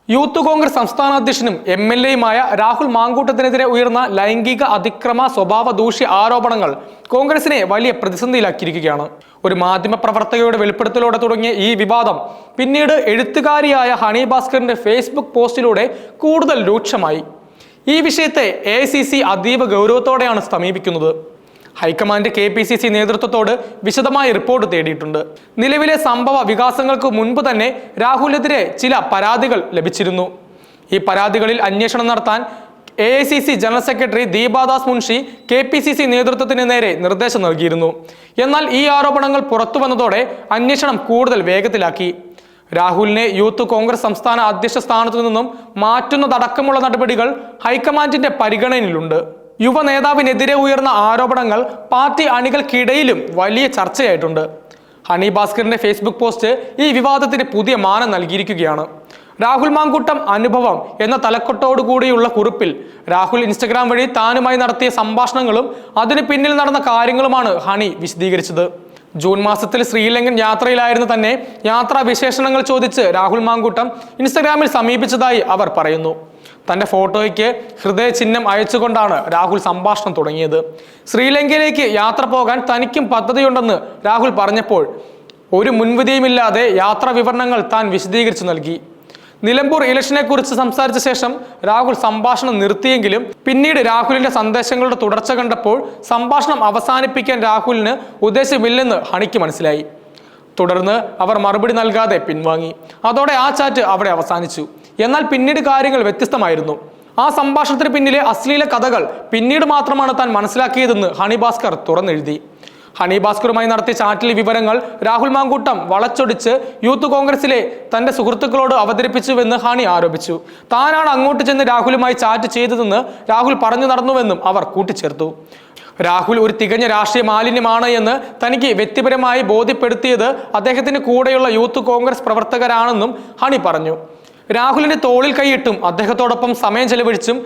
Youth Congress സംസ്ഥാന അധ്യക്ഷനും MLA-യുമായ രാഹുൽ മാങ്കൂട്ടത്തിനെതിരെ ഉയർന്ന ലൈംഗിക അതിക്രമ സ്വഭാവ ദൂഷ്യ ആരോപണങ്ങൾ കോൺഗ്രസിനെ വലിയ പ്രതിസന്ധിയിലാക്കിയിരിക്കുകയാണ്. ഒരു മാധ്യമ പ്രവർത്തകയുടെ വെളിപ്പെടുത്തലോടെ തുടങ്ങിയ ഈ വിവാദം പിന്നീട് എഴുത്തുകാരിയായ ഹണി ഭാസ്കറിന്റെ ഫേസ്ബുക്ക് പോസ്റ്റിലൂടെ കൂടുതൽ രൂക്ഷമായി. ഈ വിഷയത്തെ AICC അതീവ ഗൗരവത്തോടെയാണ് സമീപിക്കുന്നത്. ഹൈക്കമാൻഡ് KPCC നേതൃത്വത്തോട് വിശദമായ റിപ്പോർട്ട് തേടിയിട്ടുണ്ട്. നിലവിലെ സംഭവ വികാസങ്ങൾക്ക് മുൻപ് തന്നെ രാഹുലിനെതിരെ ചില പരാതികൾ ലഭിച്ചിരുന്നു. ഈ പരാതികളിൽ അന്വേഷണം നടത്താൻ AICC general secretary Deepa Das Munshi KPCC നേതൃത്വത്തിന് നേരെ നിർദ്ദേശം നൽകിയിരുന്നു. എന്നാൽ ഈ ആരോപണങ്ങൾ പുറത്തു വന്നതോടെ അന്വേഷണം കൂടുതൽ വേഗത്തിലാക്കി. രാഹുലിനെ യൂത്ത് കോൺഗ്രസ് സംസ്ഥാന അധ്യക്ഷ സ്ഥാനത്തു നിന്നും മാറ്റുന്നതടക്കമുള്ള നടപടികൾ ഹൈക്കമാൻഡിന്റെ പരിഗണനയിലുണ്ട്. യുവ നേതാവിനെതിരെ ഉയർന്ന ആരോപണങ്ങൾ പാർട്ടി അണികൾക്കിടയിലും വലിയ ചർച്ചയായിട്ടുണ്ട്. ഹണി ഭാസ്കറിന്റെ ഫേസ്ബുക്ക് പോസ്റ്റ് ഈ വിവാദത്തിന് പുതിയ മാനം നൽകിയിരിക്കുകയാണ്. രാഹുൽ മാങ്കൂട്ടം അനുഭവം എന്ന തലക്കെട്ടോടുകൂടിയുള്ള കുറിപ്പിൽ രാഹുൽ ഇൻസ്റ്റഗ്രാം വഴി താനുമായി നടത്തിയ സംഭാഷണങ്ങളും അതിന് പിന്നിൽ നടന്ന കാര്യങ്ങളുമാണ് ഹണി വിശദീകരിച്ചത്. ജൂൺ മാസത്തിൽ ശ്രീലങ്കൻ യാത്രയിലായിരുന്ന തന്നെ യാത്രാ വിശേഷണങ്ങൾ ചോദിച്ച് രാഹുൽ മാങ്കൂട്ടം ഇൻസ്റ്റഗ്രാമിൽ സമീപിച്ചതായി അവർ പറയുന്നു. തന്റെ ഫോട്ടോയ്ക്ക് ഹൃദയ ചിഹ്നം അയച്ചുകൊണ്ടാണ് രാഹുൽ സംഭാഷണം തുടങ്ങിയത്. ശ്രീലങ്കയിലേക്ക് യാത്ര പോകാൻ തനിക്കും പദ്ധതിയുണ്ടെന്ന് രാഹുൽ പറഞ്ഞപ്പോൾ ഒരു മുൻവിധിയുമില്ലാതെ യാത്രാ വിവരണങ്ങൾ താൻ വിശദീകരിച്ചു നൽകി. നിലമ്പൂർ ഇലക്ഷനെ കുറിച്ച് സംസാരിച്ച ശേഷം രാഹുൽ സംഭാഷണം നിർത്തിയെങ്കിലും പിന്നീട് രാഹുലിന്റെ സന്ദേശങ്ങളുടെ തുടർച്ച കണ്ടപ്പോൾ സംഭാഷണം അവസാനിപ്പിക്കാൻ രാഹുലിന് ഉദ്ദേശമില്ലെന്ന് ഹണിക്ക് മനസ്സിലായി. തുടർന്ന് അവർ മറുപടി നൽകാതെ പിൻവാങ്ങി. അതോടെ ആ ചാറ്റ് അവിടെ അവസാനിച്ചു. എന്നാൽ പിന്നീട് കാര്യങ്ങൾ വ്യത്യസ്തമായിരുന്നു. ആ സംഭാഷണത്തിന് പിന്നിലെ അശ്ലീല കഥകൾ പിന്നീട് മാത്രമാണ് താൻ മനസ്സിലാക്കിയതെന്ന് ഹണി ഭാസ്കർ തുറന്നെഴുതി. ഹണി ഭാസ്കറുമായി നടത്തിയ ചാറ്റിലെ വിവരങ്ങൾ രാഹുൽ മാങ്കൂട്ടം വളച്ചൊടിച്ച് യൂത്ത് കോൺഗ്രസിലെ തന്റെ സുഹൃത്തുക്കളോട് അവതരിപ്പിച്ചുവെന്ന് ഹണി ആരോപിച്ചു. താനാണ് അങ്ങോട്ട് ചെന്ന് രാഹുലുമായി ചാറ്റ് ചെയ്തതെന്ന് രാഹുൽ പറഞ്ഞു നടന്നുവെന്നും അവർ കൂട്ടിച്ചേർത്തു. രാഹുൽ ഒരു തികഞ്ഞ രാഷ്ട്രീയ മാലിന്യമാണ് എന്ന് തനിക്ക് വ്യക്തിപരമായി ബോധ്യപ്പെടുത്തിയത് അദ്ദേഹത്തിന് കൂടെയുള്ള യൂത്ത് കോൺഗ്രസ് പ്രവർത്തകരാണെന്നും ഹണി പറഞ്ഞു. രാഹുലിന്റെ തോളിൽ കൈയിട്ടും അദ്ദേഹത്തോടൊപ്പം സമയം ചെലവഴിച്ചും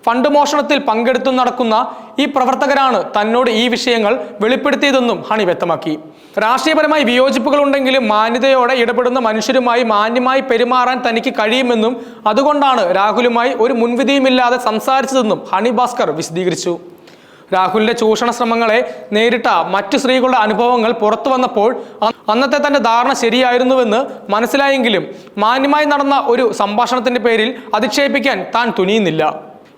ഫണ്ട് മോഷണത്തിൽ പങ്കെടുത്തും നടക്കുന്ന ഈ പ്രവർത്തകരാണ് തന്നോട് ഈ വിഷയങ്ങൾ വെളിപ്പെടുത്തിയതെന്നും ഹണി വ്യക്തമാക്കി. രാഷ്ട്രീയപരമായി വിയോജിപ്പുകൾ ഉണ്ടെങ്കിലും മാന്യതയോടെ ഇടപെടുന്ന മനുഷ്യരുമായി മാന്യമായി പെരുമാറാൻ തനിക്ക് കഴിയുമെന്നും അതുകൊണ്ടാണ് രാഹുലുമായി ഒരു മുൻവിധിയുമില്ലാതെ സംസാരിച്ചതെന്നും ഹണി ഭാസ്കർ വിശദീകരിച്ചു. രാഹുലിന്റെ ചൂഷണ ശ്രമങ്ങളെ നേരിട്ട മറ്റു സ്ത്രീകളുടെ അനുഭവങ്ങൾ പുറത്തു വന്നപ്പോൾ അന്നത്തെ തന്റെ ധാരണ ശരിയായിരുന്നുവെന്ന് മനസ്സിലായെങ്കിലും മാന്യമായി നടന്ന ഒരു സംഭാഷണത്തിന്റെ പേരിൽ അധിക്ഷേപിക്കാൻ താൻ തുനിയുന്നില്ല.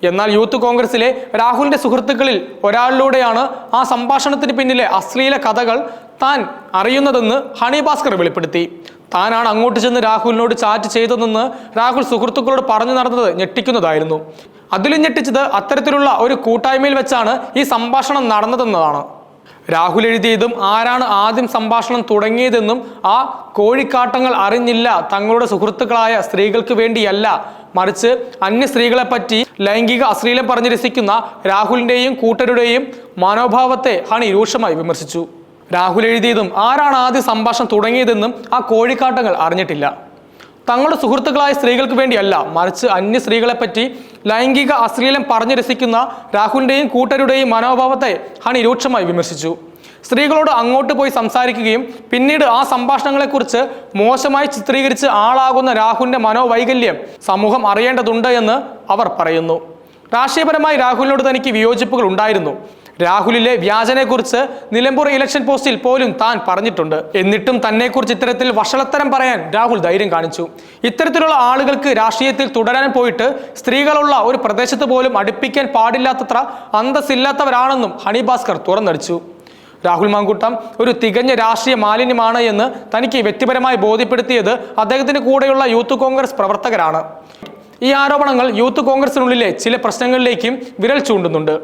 എന്നാൽ യൂത്ത് കോൺഗ്രസിലെ രാഹുലിന്റെ സുഹൃത്തുക്കളിൽ ഒരാളിലൂടെയാണ് ആ സംഭാഷണത്തിന് പിന്നിലെ അശ്ലീല കഥകൾ താൻ അറിയുന്നതെന്ന് ഹണി ഭാസ്കർ വെളിപ്പെടുത്തി. താനാണ് അങ്ങോട്ട് ചെന്ന് രാഹുലിനോട് ചാറ്റ് ചെയ്തതെന്ന് രാഹുൽ സുഹൃത്തുക്കളോട് പറഞ്ഞു നടന്നത് ഞെട്ടിക്കുന്നതായിരുന്നു. അതിലും ഞെട്ടിച്ചത് അത്തരത്തിലുള്ള ഒരു കൂട്ടായ്മയിൽ വെച്ചാണ് ഈ സംഭാഷണം നടന്നതെന്നതാണ്. രാഹുൽ എഴുതിയതും ആരാണ് ആദ്യം സംഭാഷണം തുടങ്ങിയതെന്നും ആ കോഴിക്കാട്ടങ്ങൾ അറിഞ്ഞില്ല തങ്ങളുടെ സുഹൃത്തുക്കളായ സ്ത്രീകൾക്ക് വേണ്ടിയല്ല, മറിച്ച് അന്യ സ്ത്രീകളെ പറ്റി ലൈംഗിക അശ്ലീലം പറഞ്ഞു രസിക്കുന്ന രാഹുലിന്റെയും കൂട്ടരുടെയും മനോഭാവത്തെ ഹണി രൂക്ഷമായി വിമർശിച്ചു. രാഹുൽ എഴുതിയതും ആരാണ് ആദ്യം സംഭാഷണം തുടങ്ങിയതെന്നും ആ കോഴിക്കാട്ടങ്ങൾ അറിഞ്ഞിട്ടില്ല. തങ്ങളുടെ സുഹൃത്തുക്കളായ സ്ത്രീകൾക്ക് വേണ്ടിയല്ല, മറിച്ച് അന്യ സ്ത്രീകളെ പറ്റി ലൈംഗിക അശ്ലീലം പറഞ്ഞു രസിക്കുന്ന രാഹുലിന്റെയും കൂട്ടരുടെയും മനോഭാവത്തെ ഹണി രൂക്ഷമായി വിമർശിച്ചു. സ്ത്രീകളോട് അങ്ങോട്ട് പോയി സംസാരിക്കുകയും പിന്നീട് ആ സംഭാഷണങ്ങളെക്കുറിച്ച് മോശമായി ചിത്രീകരിച്ച് ആളാകുന്ന രാഹുലിന്റെ മനോവൈകല്യം സമൂഹം അറിയേണ്ടതുണ്ട് എന്ന് അവർ പറയുന്നു. രാഷ്ട്രീയപരമായി രാഹുലിനോട് തനിക്ക് വിയോജിപ്പുകൾ ഉണ്ടായിരുന്നു. രാഹുലിലെ വ്യാജനെക്കുറിച്ച് നിലമ്പൂർ ഇലക്ഷൻ പോസ്റ്റിൽ പോലും താൻ പറഞ്ഞിട്ടുണ്ട്. എന്നിട്ടും തന്നെക്കുറിച്ച് ഇത്തരത്തിൽ വഷളത്തരം പറയാൻ രാഹുൽ ധൈര്യം കാണിച്ചു. ഇത്തരത്തിലുള്ള ആളുകൾക്ക് രാഷ്ട്രീയത്തിൽ തുടരാൻ പോയിട്ട് സ്ത്രീകളുള്ള ഒരു പ്രദേശത്ത് പോലും അടുപ്പിക്കാൻ പാടില്ലാത്തത്ര അന്തസ്സില്ലാത്തവരാണെന്നും ഹണി ഭാസ്കർ തുറന്നടിച്ചു. രാഹുൽ മാങ്കൂട്ടം ഒരു തികഞ്ഞ രാഷ്ട്രീയ മാലിന്യമാണ് എന്ന് തനിക്ക് വ്യക്തിപരമായി ബോധ്യപ്പെടുത്തിയത് അദ്ദേഹത്തിന് കൂടെയുള്ള യൂത്ത് കോൺഗ്രസ് പ്രവർത്തകരാണ്. ഈ ആരോപണങ്ങൾ യൂത്ത് കോൺഗ്രസിനുള്ളിലെ ചില പ്രശ്നങ്ങളിലേക്കും വിരൽ ചൂണ്ടുന്നുണ്ട്.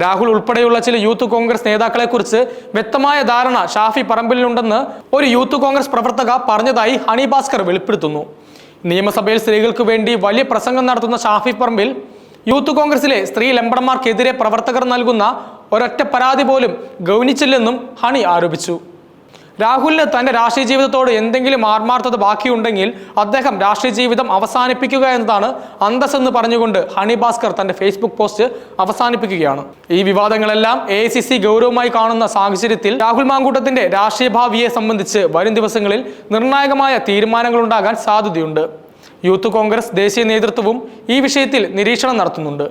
രാഹുൽ ഉൾപ്പെടെയുള്ള ചില യൂത്ത് കോൺഗ്രസ് നേതാക്കളെക്കുറിച്ച് വ്യക്തമായ ധാരണ ഷാഫി പറമ്പിലിനുണ്ടെന്ന് ഒരു യൂത്ത് കോൺഗ്രസ് പ്രവർത്തക പറഞ്ഞതായി ഹണി ഭാസ്കർ വെളിപ്പെടുത്തുന്നു. നിയമസഭയിൽ സ്ത്രീകൾക്ക് വേണ്ടി വലിയ പ്രസംഗം നടത്തുന്ന ഷാഫി പറമ്പിൽ യൂത്ത് കോൺഗ്രസിലെ സ്ത്രീ ലംബടന്മാർക്കെതിരെ പ്രവർത്തകർ നൽകുന്ന ഒരൊറ്റ പരാതി പോലും ഗൗനിച്ചില്ലെന്നും ഹണി ആരോപിച്ചു. രാഹുലിന് തന്റെ രാഷ്ട്രീയ ജീവിതത്തോട് എന്തെങ്കിലും ആത്മാർത്ഥത ബാക്കിയുണ്ടെങ്കിൽ അദ്ദേഹം രാഷ്ട്രീയ ജീവിതം അവസാനിപ്പിക്കുക എന്നതാണ് അന്തസ്സെന്ന് പറഞ്ഞുകൊണ്ട് ഹണി ഭാസ്കർ തന്റെ ഫേസ്ബുക്ക് പോസ്റ്റ് അവസാനിപ്പിക്കുകയാണ്. ഈ വിവാദങ്ങളെല്ലാം AICC ഗൗരവമായി കാണുന്ന സാഹചര്യത്തിൽ രാഹുൽ മാങ്കൂട്ടത്തിന്റെ രാഷ്ട്രീയ ഭാവിയെ സംബന്ധിച്ച് വരും ദിവസങ്ങളിൽ നിർണായകമായ തീരുമാനങ്ങൾ ഉണ്ടാകാൻ സാധ്യതയുണ്ട്. യൂത്ത് കോൺഗ്രസ് ദേശീയ നേതൃത്വവും ഈ വിഷയത്തിൽ നിരീക്ഷണം നടത്തുന്നുണ്ട്.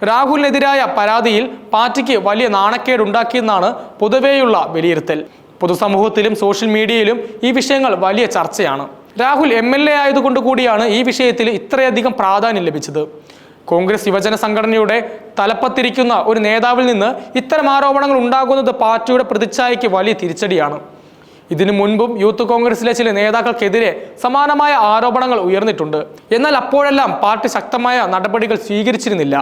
രാഹുലിനെതിരായ പരാതിയിൽ പാർട്ടിക്ക് വലിയ നാണക്കേടുണ്ടാക്കിയെന്നാണ് പൊതുവെയുള്ള വിലയിരുത്തൽ. പൊതുസമൂഹത്തിലും സോഷ്യൽ മീഡിയയിലും ഈ വിഷയങ്ങൾ വലിയ ചർച്ചയാണ്. രാഹുൽ MLA ആയതുകൊണ്ട് കൂടിയാണ് ഈ വിഷയത്തിൽ ഇത്രയധികം പ്രാധാന്യം ലഭിച്ചത്. കോൺഗ്രസ് യുവജന സംഘടനയുടെ തലപ്പത്തിരിക്കുന്ന ഒരു നേതാവിൽ നിന്ന് ഇത്തരം ആരോപണങ്ങൾ ഉണ്ടാകുന്നത് പാർട്ടിയുടെ പ്രതിച്ഛായയ്ക്ക് വലിയ തിരിച്ചടിയാണ്. ഇതിനു മുൻപും യൂത്ത് കോൺഗ്രസിലെ ചില നേതാക്കൾക്കെതിരെ സമാനമായ ആരോപണങ്ങൾ ഉയർന്നിട്ടുണ്ട്. എന്നാൽ അപ്പോഴെല്ലാം പാർട്ടി ശക്തമായ നടപടികൾ സ്വീകരിച്ചിരുന്നില്ല.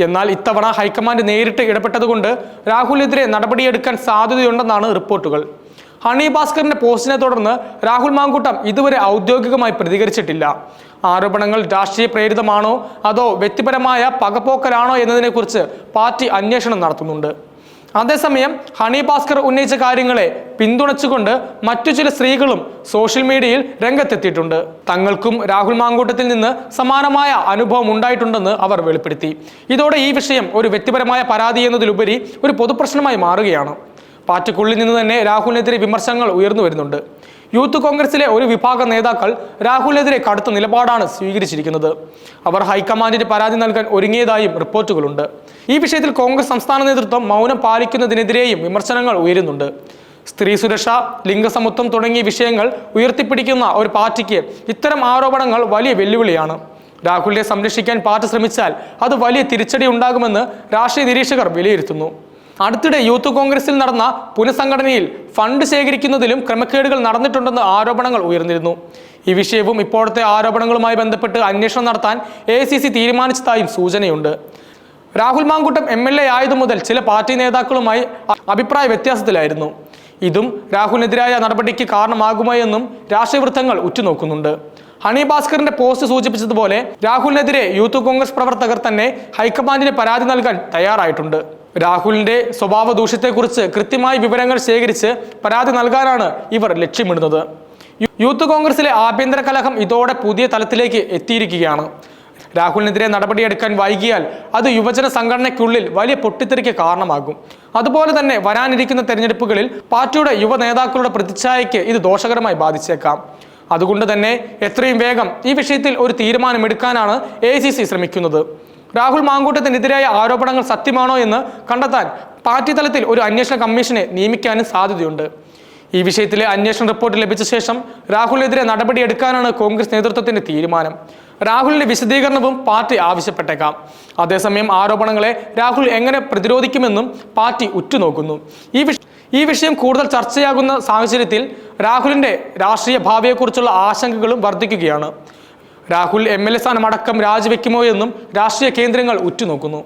എന്നാൽ ഇത്തവണ ഹൈക്കമാൻഡ് നേരിട്ട് ഇടപെട്ടതുകൊണ്ട് രാഹുലിനെതിരെ നടപടിയെടുക്കാൻ സാധ്യതയുണ്ടെന്നാണ് റിപ്പോർട്ടുകൾ. ഹണി ഭാസ്കറിന്റെ പോസ്റ്റിനെ തുടർന്ന് രാഹുൽ മാങ്കൂട്ടം ഇതുവരെ ഔദ്യോഗികമായി പ്രതികരിച്ചിട്ടില്ല. ആരോപണങ്ങൾ രാഷ്ട്രീയ പ്രേരിതമാണോ അതോ വ്യക്തിപരമായ പകപോക്കലാണോ എന്നതിനെക്കുറിച്ച് പാർട്ടി അന്വേഷണം നടത്തുന്നുണ്ട്. അതേസമയം ഹണി ഭാസ്കർ ഉന്നയിച്ച കാര്യങ്ങളെ പിന്തുണച്ചുകൊണ്ട് മറ്റു ചില സ്ത്രീകളും സോഷ്യൽ മീഡിയയിൽ രംഗത്തെത്തിയിട്ടുണ്ട്. തങ്ങൾക്കും രാഹുൽ മാങ്കൂട്ടത്തിൽ നിന്ന് സമാനമായ അനുഭവം ഉണ്ടായിട്ടുണ്ടെന്ന് അവർ വെളിപ്പെടുത്തി. ഇതോടെ ഈ വിഷയം ഒരു വ്യക്തിപരമായ പരാതി എന്നതിലുപരി ഒരു പൊതുപ്രശ്നമായി മാറുകയാണ്. പാർട്ടിക്കുള്ളിൽ നിന്ന് തന്നെ രാഹുലിനെതിരെ വിമർശനങ്ങൾ ഉയർന്നു വരുന്നുണ്ട്. യൂത്ത് കോൺഗ്രസിലെ ഒരു വിഭാഗം നേതാക്കൾ രാഹുലിനെതിരെ കടുത്ത നിലപാടാണ് സ്വീകരിച്ചിരിക്കുന്നത്. അവർ ഹൈക്കമാൻഡിന് പരാതി നൽകാൻ ഒരുങ്ങിയതായും റിപ്പോർട്ടുകളുണ്ട്. ഈ വിഷയത്തിൽ കോൺഗ്രസ് സംസ്ഥാന നേതൃത്വം മൗനം പാലിക്കുന്നതിനെതിരെയും വിമർശനങ്ങൾ ഉയരുന്നുണ്ട്. സ്ത്രീ സുരക്ഷ, ലിംഗസമത്വം തുടങ്ങിയ വിഷയങ്ങൾ ഉയർത്തിപ്പിടിക്കുന്ന ഒരു പാർട്ടിക്ക് ഇത്തരം ആരോപണങ്ങൾ വലിയ വെല്ലുവിളിയാണ്. രാഹുലിനെ സംരക്ഷിക്കാൻ പാർട്ടി ശ്രമിച്ചാൽ അത് വലിയ തിരിച്ചടി ഉണ്ടാകുമെന്ന് രാഷ്ട്രീയ നിരീക്ഷകർ വിലയിരുത്തുന്നു. അടുത്തിടെ യൂത്ത് കോൺഗ്രസിൽ നടന്ന പുനഃസംഘടനയിൽ ഫണ്ട് ശേഖരിക്കുന്നതിലും ക്രമക്കേടുകൾ നടന്നിട്ടുണ്ടെന്ന് ആരോപണങ്ങൾ ഉയർന്നിരുന്നു. ഈ വിഷയവും ഇപ്പോഴത്തെ ആരോപണങ്ങളുമായി ബന്ധപ്പെട്ട് അന്വേഷണം നടത്താൻ AICC തീരുമാനിച്ചതായും സൂചനയുണ്ട്. രാഹുൽ മാങ്കൂട്ടം MLA ആയതു മുതൽ ചില പാർട്ടി നേതാക്കളുമായി അഭിപ്രായ വ്യത്യാസത്തിലായിരുന്നു. ഇതും രാഹുലിനെതിരായ നടപടിക്ക് കാരണമാകുമോ എന്നും രാഷ്ട്രീയ വൃത്തങ്ങൾ ഉറ്റുനോക്കുന്നുണ്ട്. ഹണി ഭാസ്കറിന്റെ പോസ്റ്റ് സൂചിപ്പിച്ചതുപോലെ രാഹുലിനെതിരെ യൂത്ത് കോൺഗ്രസ് പ്രവർത്തകർ തന്നെ ഹൈക്കമാൻഡിന് പരാതി നൽകാൻ തയ്യാറായിട്ടുണ്ട്. രാഹുലിന്റെ സ്വഭാവ ദൂഷ്യത്തെക്കുറിച്ച് കൃത്യമായ വിവരങ്ങൾ ശേഖരിച്ച് പരാതി നൽകാനാണ് ഇവർ ലക്ഷ്യമിടുന്നത്. യൂത്ത് കോൺഗ്രസിലെ ആഭ്യന്തര കലഹം ഇതോടെ പുതിയ തലത്തിലേക്ക് എത്തിയിരിക്കുകയാണ്. രാഹുലിനെതിരെ നടപടിയെടുക്കാൻ വൈകിയാൽ അത് യുവജന സംഘടനയ്ക്കുള്ളിൽ വലിയ പൊട്ടിത്തെറിക്ക് കാരണമാകും. അതുപോലെ തന്നെ വരാനിരിക്കുന്ന തെരഞ്ഞെടുപ്പുകളിൽ പാർട്ടിയുടെ യുവ നേതാക്കളുടെ പ്രതിച്ഛായയ്ക്ക് ഇത് ദോഷകരമായി ബാധിച്ചേക്കാം. അതുകൊണ്ട് തന്നെ എത്രയും വേഗം ഈ വിഷയത്തിൽ ഒരു തീരുമാനമെടുക്കാനാണ് AICC ശ്രമിക്കുന്നത്. രാഹുൽ മാങ്കൂട്ടത്തിനെതിരായ ആരോപണങ്ങൾ സത്യമാണോ എന്ന് കണ്ടെത്താൻ പാർട്ടി തലത്തിൽ ഒരു അന്വേഷണ കമ്മീഷനെ നിയമിക്കാനും സാധ്യതയുണ്ട്. ഈ വിഷയത്തിലെ അന്വേഷണ റിപ്പോർട്ട് ലഭിച്ച ശേഷം രാഹുലിനെതിരെ നടപടിയെടുക്കാനാണ് കോൺഗ്രസ് നേതൃത്വത്തിന്റെ തീരുമാനം. രാഹുലിന്റെ വിശദീകരണവും പാർട്ടി ആവശ്യപ്പെട്ടേക്കാം. അതേസമയം ആരോപണങ്ങളെ രാഹുൽ എങ്ങനെ പ്രതിരോധിക്കുമെന്നും പാർട്ടി ഉറ്റുനോക്കുന്നു. ഈ വിഷയം കൂടുതൽ ചർച്ചയാകുന്ന സാഹചര്യത്തിൽ രാഹുലിന്റെ രാഷ്ട്രീയ ഭാവിയെക്കുറിച്ചുള്ള ആശങ്കകളും വർദ്ധിക്കുകയാണ്. രാഹുൽ MLA സ്ഥാനം അടക്കം രാജിവെക്കുമോ എന്നും രാഷ്ട്രീയ കേന്ദ്രങ്ങൾ ഉറ്റുനോക്കുന്നു.